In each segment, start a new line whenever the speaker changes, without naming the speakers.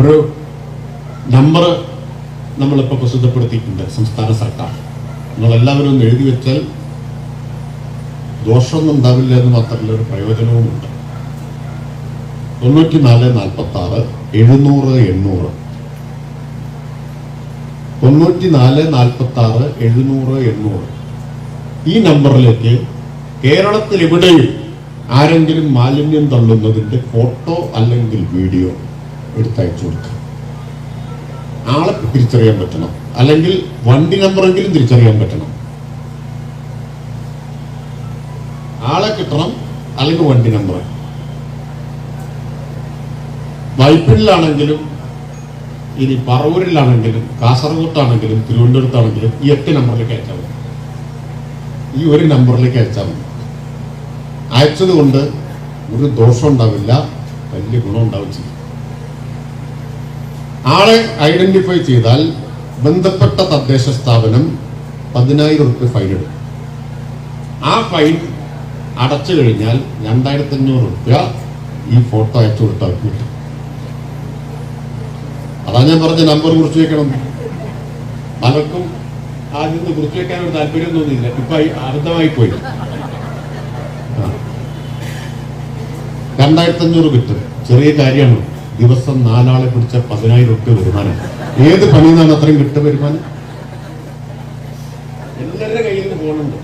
ഒരു നമ്പർ നമ്മളിപ്പോൾ പ്രസിദ്ധപ്പെടുത്തിയിട്ടുണ്ട് സംസ്ഥാന സർക്കാർ. നിങ്ങളെല്ലാവരും ഒന്ന് എഴുതി വെച്ചാൽ ദോഷമൊന്നും ഉണ്ടാവില്ല എന്ന് മാത്രമല്ല, ഒരു പ്രയോജനവുമുണ്ട്. 94 46 700 800 94 46 700 800 ഈ നമ്പറിലേക്ക് കേരളത്തിൽ എവിടെയും ആരെങ്കിലും മാലിന്യം തള്ളുന്നതിന്റെ ഫോട്ടോ അല്ലെങ്കിൽ വീഡിയോ എടുത്തയച്ചു കൊടുക്കുക. ആളെ തിരിച്ചറിയാൻ പറ്റണം, അല്ലെങ്കിൽ വണ്ടി നമ്പറെങ്കിലും തിരിച്ചറിയാൻ പറ്റണം. ആളെ കിട്ടണം, അല്ലെങ്കിൽ വണ്ടി നമ്പർ. വൈപ്പിനിലാണെങ്കിലും ഇനി പറവൂരിലാണെങ്കിലും കാസർഗോട്ടാണെങ്കിലും തിരുവനന്തപുരത്താണെങ്കിലും ഈ 8 നമ്പറിലേക്ക് അയച്ചാൽ മതി. ഈ ഒരു നമ്പറിലേക്ക് അയച്ചാൽ മതി. അയച്ചത് കൊണ്ട് ഒരു ദോഷം ഉണ്ടാവില്ല, വലിയ ഗുണം ഉണ്ടാവും ചെയ്യും. ആളെ ഐഡന്റിഫൈ ചെയ്താൽ ബന്ധപ്പെട്ട തദ്ദേശ സ്ഥാപനം 10,000 രൂപ ഫൈൻ ഇടും. ആ ഫൈൻ അടച്ചു കഴിഞ്ഞാൽ 2,500 രൂപ ഈ ഫോട്ടോ അയച്ചു കൊടുത്താൽ കിട്ടും. അതാ ഞാൻ പറഞ്ഞ നമ്പർ കുറിച്ച് വെക്കണം. പലർക്കും ആദ്യം കുറിച്ച് വെക്കാൻ ഒരു താല്പര്യം തോന്നിയില്ല, ഇപ്പൊ അബദ്ധമായി പോയി. 2,500 കിട്ടും. ചെറിയ കാര്യമാണ്. ദിവസം 4 ആളെ പിടിച്ച 10,000 രൂപ വരുമാനം. ഏത് പണിയിൽ നിന്നാണ് അത്രയും കിട്ടുക വരുമാനം? എല്ലാവരുടെ കയ്യിൽ നിന്ന് പോകുന്നുണ്ട്.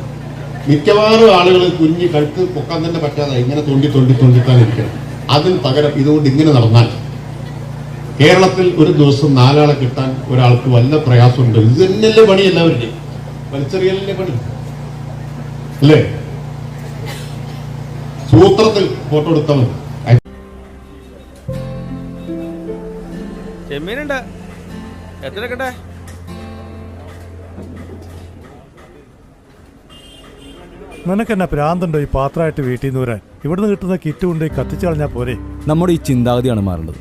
മിക്കവാറും ആളുകൾ കുഞ്ഞി കഴുത്ത് പൊക്കാൻ തന്നെ പറ്റാതെ ഇങ്ങനെ തോണ്ടിത്താനിരിക്കണം. അതിന് പകരം ഇതുകൊണ്ട് ഇങ്ങനെ നടന്നാൽ കേരളത്തിൽ ഒരു ദിവസം 4 ആളെ കിട്ടാൻ ഒരാൾക്ക് വല്ല പ്രയാസമുണ്ട്. ഇത് തന്നെയല്ലേ പണി എല്ലാവരുടെയും, വലിച്ചെറിയലിന്റെ പണി അല്ലേ? സൂത്രത്തിൽ ഫോട്ടോ എടുത്താൽ മതി.
ചെമ്മീനുണ്ട്, എത്ര കിട്ടെ?
നിനക്കെന്നാ പ്രാന്തുണ്ടോ ഈ പാത്രമായിട്ട് വീട്ടിൽ നിന്ന് വരാൻ? ഇവിടുന്ന് കിട്ടുന്ന കിറ്റ് കൊണ്ട് കത്തിച്ചു കളഞ്ഞാൽ പോരെ?
നമ്മുടെ ഈ ചിന്താഗതിയാണ് മാറേണ്ടത്.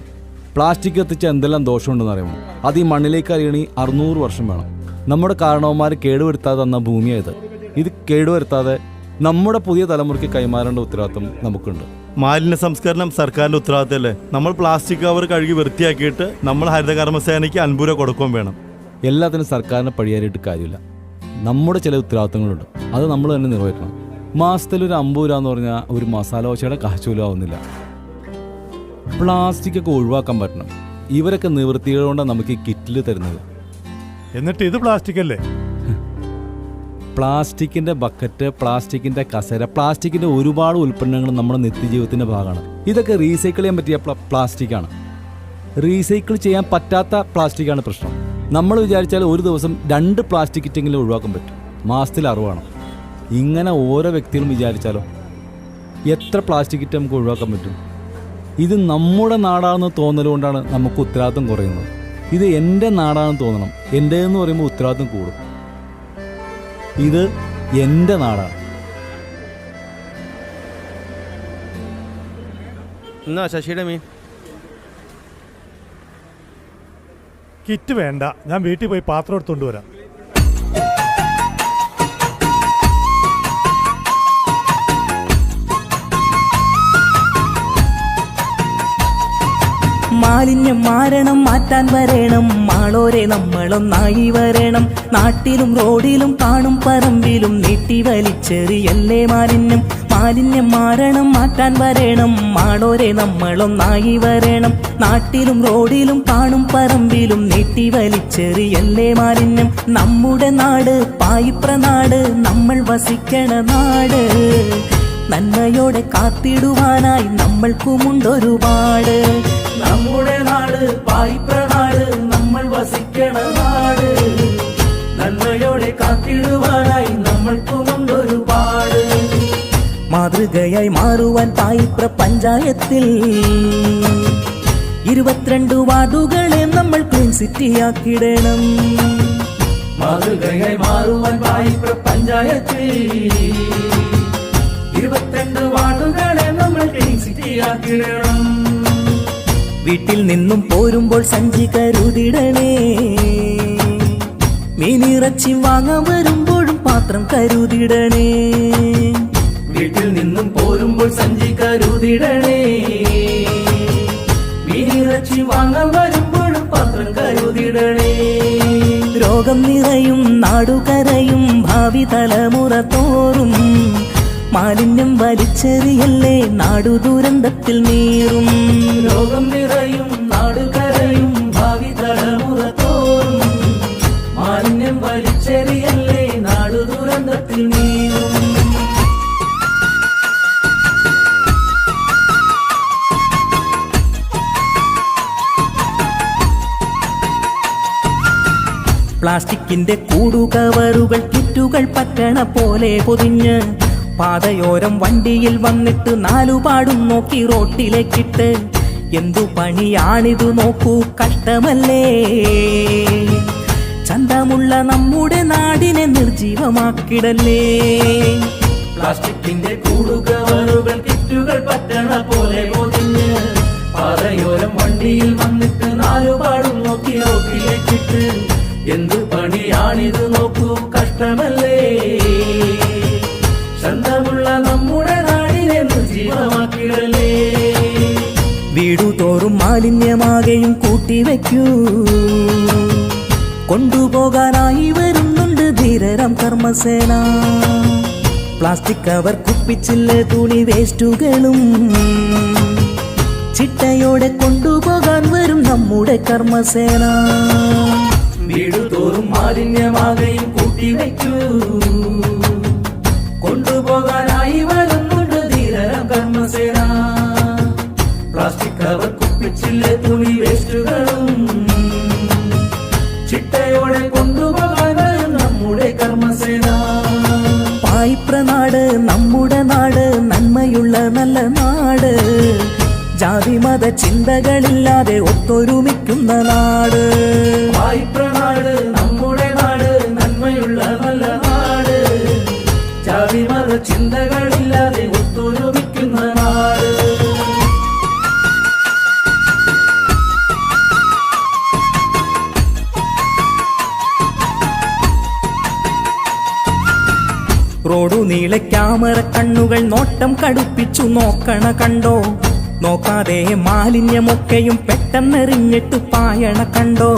പ്ലാസ്റ്റിക് കത്തിച്ച എന്തെല്ലാം ദോഷമുണ്ടെന്ന് അറിയുമോ? അത് ഈ മണ്ണിലേക്ക് അറിയണമെങ്കിൽ 600 വർഷം വേണം. നമ്മുടെ കാരണവന്മാർ കേടുവരുത്താതെ തന്ന ഭൂമിയായത്. ഇത് കേടുവരുത്താതെ നമ്മുടെ പുതിയ തലമുറയ്ക്ക് കൈമാറേണ്ട ഉത്തരവാദിത്വം നമുക്കുണ്ട്.
മാലിന്യ സംസ്കരണം സർക്കാരിന്റെ ഉത്തരവാദിത്തമല്ലേ? നമ്മൾ പ്ലാസ്റ്റിക് കവർ കഴുകി വൃത്തിയാക്കിയിട്ട് നമ്മൾ ഹരിതകർമ്മസേനയ്ക്ക് 50 രൂപ കൊടുക്കുകയും വേണം.
എല്ലാത്തിനും സർക്കാരിനെ പഴിയാറിയിട്ട് കാര്യമില്ല. നമ്മുടെ ചില ഉത്തരവാദിത്തങ്ങളുണ്ട്, അത് നമ്മൾ തന്നെ നിറവേറ്റണം. മാസത്തിൽ ഒരു 50 രൂപ എന്ന് പറഞ്ഞാൽ ഒരു മസാല ദോശയുടെ കാശുപോലും ആവുന്നില്ല. പ്ലാസ്റ്റിക്കൊക്കെ ഒഴിവാക്കാൻ പറ്റണം. ഇവരൊക്കെ നിവൃത്തികളുകൊണ്ടാണ് നമുക്ക് ഈ കിറ്റിൽ തരുന്നത്.
എന്നിട്ട് ഇത് പ്ലാസ്റ്റിക് അല്ലേ?
പ്ലാസ്റ്റിക്കിന്റെ ബക്കറ്റ്, പ്ലാസ്റ്റിക്കിന്റെ കസേര, പ്ലാസ്റ്റിക്കിന്റെ ഒരുപാട് ഉൽപ്പന്നങ്ങൾ നമ്മുടെ നിത്യജീവിതത്തിന്റെ ഭാഗമാണ്. ഇതൊക്കെ റീസൈക്കിൾ ചെയ്യാൻ പറ്റിയ പ്ലാസ്റ്റിക്കാണ്. റീസൈക്കിൾ ചെയ്യാൻ പറ്റാത്ത പ്ലാസ്റ്റിക്കാണ് പ്രശ്നം. നമ്മൾ വിചാരിച്ചാൽ ഒരു ദിവസം 2 പ്ലാസ്റ്റിക് കിറ്റെങ്കിലും ഒഴിവാക്കാൻ പറ്റും. മാസത്തിൽ 60 വേണം. ഇങ്ങനെ ഓരോ വ്യക്തികളും വിചാരിച്ചാലോ എത്ര പ്ലാസ്റ്റിക് കിറ്റ് നമുക്ക് ഒഴിവാക്കാൻ പറ്റും? ഇത് നമ്മുടെ നാടാണെന്ന് തോന്നലുകൊണ്ടാണ് നമുക്ക് ഉത്തരവാദിത്വം കുറയുന്നത്. ഇത് എൻ്റെ നാടാണെന്ന് തോന്നണം. എൻ്റെ എന്ന് പറയുമ്പോൾ ഉത്തരവാദിത്വം കൂടും. ഇത് എൻ്റെ നാടാണ്.
എന്നാ ശശിയുടെ മീൻ
കിറ്റ് വേണ്ട, ഞാൻ വീട്ടിൽ പോയി പാത്രം എടുത്തുകൊണ്ട് വരാം.
മാലിന്യം മാറണം, മാറ്റാൻ വരണം, മാളോരെ നമ്മളൊന്നായി വരണം. നാട്ടിലും റോഡിലും കാണും പറമ്പിലും നീട്ടി വലിച്ചെറിയല്ലേ മാലിന്യം. മാലിന്യം മാറണം, മാറ്റാൻ വരണം, മാളോരെ നമ്മളൊന്നായി വരണം. നാട്ടിലും റോഡിലും കാണും പറമ്പിലും നീട്ടി വലിച്ചെറിയല്ലേ മാലിന്യം. നമ്മുടെ നാട് പായിപ്രനാട്, നമ്മൾ വസിക്കണ നാട്. നന്മയോടെ കാത്തിടുവാനായി നമ്മൾക്കുമുണ്ടൊരുപാട്. നമ്മുടെ നാട് പായിപ്രനാട്, നമ്മൾ വസിക്കണ നാട്. നന്മയോടെ കാത്തിടുവാനായി നമ്മൾക്കുമുണ്ടൊരുപാട്. മാതൃകയായി മാറുവാൻ പായിപ്ര പഞ്ചായത്തിൽ 22 വാർഡുകളെ നമ്മൾ ക്ലീൻ സിറ്റിയാക്കിടണം. മാതൃകയായി മാറുവാൻ പായിപ്ര പഞ്ചായത്തിൽ 22 വാർഡുകളെ നമ്മൾ ക്ലീൻ സിറ്റിയാക്കിടണം. വീട്ടിൽ നിന്നും പോരുമ്പോൾ സഞ്ചി കരുതിടണേ. മീനിറച്ചി വാങ്ങാൻ വരുമ്പോഴും പാത്രം കരുതിടണേ. വീട്ടിൽ നിന്നും പോരുമ്പോൾ സഞ്ചി കരുതിടണേ. മീനിറച്ചി ഇറച്ചി വാങ്ങാൻ വരുമ്പോഴും പാത്രം കരുതിടണേ. രോഗം നിറയും നാടുകരയും ഭാവി തലമുറ തോറും മാലിന്യം വലിച്ചെറിയല്ലേ നാടു ദുരന്തത്തിൽ നീറും. രോഗം നിറയും നാടുകരയും ഭാവി തലമുറ തോറും മാലിന്യം വലിച്ചെറിയല്ലേ നാടു ദുരന്തത്തിൽ നീറും. പ്ലാസ്റ്റിക്കിന്റെ കൂടുകവറുകൾ കിറ്റുകൾ പറ്റണ പോലെ പൊതിഞ്ഞ് പാതയോരം വണ്ടിയിൽ വന്നിട്ട് നാലുപാടും നോക്കി റോട്ടിലേക്കിട്ട് എന്തു പണിയാണിതു നോക്കൂ കഷ്ടമല്ലേ. ചന്തമുള്ള നമ്മുടെ നാടിനെ നിർജീവമാക്കിടല്ലേ. പ്ലാസ്റ്റിക്കിന്റെ കൂടുകവറുകൾ കിറ്റുകൾ പറ്റണ പോലെ പൊതിഞ്ഞ് പാതയോരം വണ്ടിയിൽ വന്നിട്ട് നാലുപാടും നോക്കി റോട്ടിലേക്കിട്ട് എന്തു പണിയാണിത് നോക്കൂ കഷ്ടമല്ലേ. ശബ്ദമുള്ള നമ്മുടെ നാടിനെ നിർജീവമാക്കിടല്ലേ. വീടുതോറും മാലിന്യമാകെയും കൂട്ടിവെക്കൂ. കൊണ്ടുപോകാനായി വരുന്നുണ്ട് ധീരരം കർമ്മസേന. പ്ലാസ്റ്റിക് കവർ കുപ്പിച്ചില്ല് തുണി വേസ്റ്റുകളും ചിട്ടയോടെ കൊണ്ടുപോകാൻ വരും നമ്മുടെ കർമ്മസേന. വീടുതോറും മാലിന്യമാകെയും കൂട്ടിവെക്കൂ. കൊണ്ടുപോകാനായി വരുന്നുണ്ട് ധീരരം കർമ്മസേന. പ്ലാസ്റ്റിക് കവർ കുപ്പിച്ചില്ല് തുണി വേസ്റ്റുകളും ചിട്ടയോടെ കൊണ്ടുപോകാൻ വരും നമ്മുടെ കർമ്മസേന. പായിപ്രനാട് നമ്മുടെ നാട്, നന്മയുള്ള നല്ല നാട്, ജാതി മത ചിന്തകളില്ലാതെ ഒത്തൊരുമിക്കുന്ന നാട്. വായ്പ്രനാട് നമ്മുടെ നാട്, നന്മയുള്ള നല്ല നാട്, ജാതി മത ചിന്തകളില്ലാതെ ഒത്തൊരുമിക്കുന്ന നാട്. റോഡു നീളെ ക്യാമറ കണ്ണുകൾ നോട്ടം കടുപ്പിച്ചു നോക്കണ കണ്ടോ. നോക്കാതെ മാലിന്യമൊക്കെയും പെട്ടെന്നെറിഞ്ഞിട്ട് പായണ കണ്ടോ.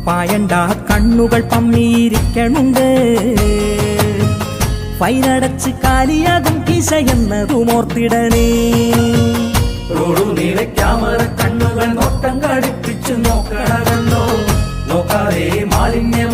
പായണ്ട കണ്ണുകൾ പമ്മിയിരിക്കണുണ്ട്. ഫൈനടച്ച് കാലിയാകും കിശ എന്നതുമോർത്തിടണേ. റോഡു നീളെ ക്യാമറ കണ്ണുകൾ നോട്ടം കടുപ്പിച്ചു നോക്കണ കണ്ടോ. നോക്കാതെ മാലിന്യം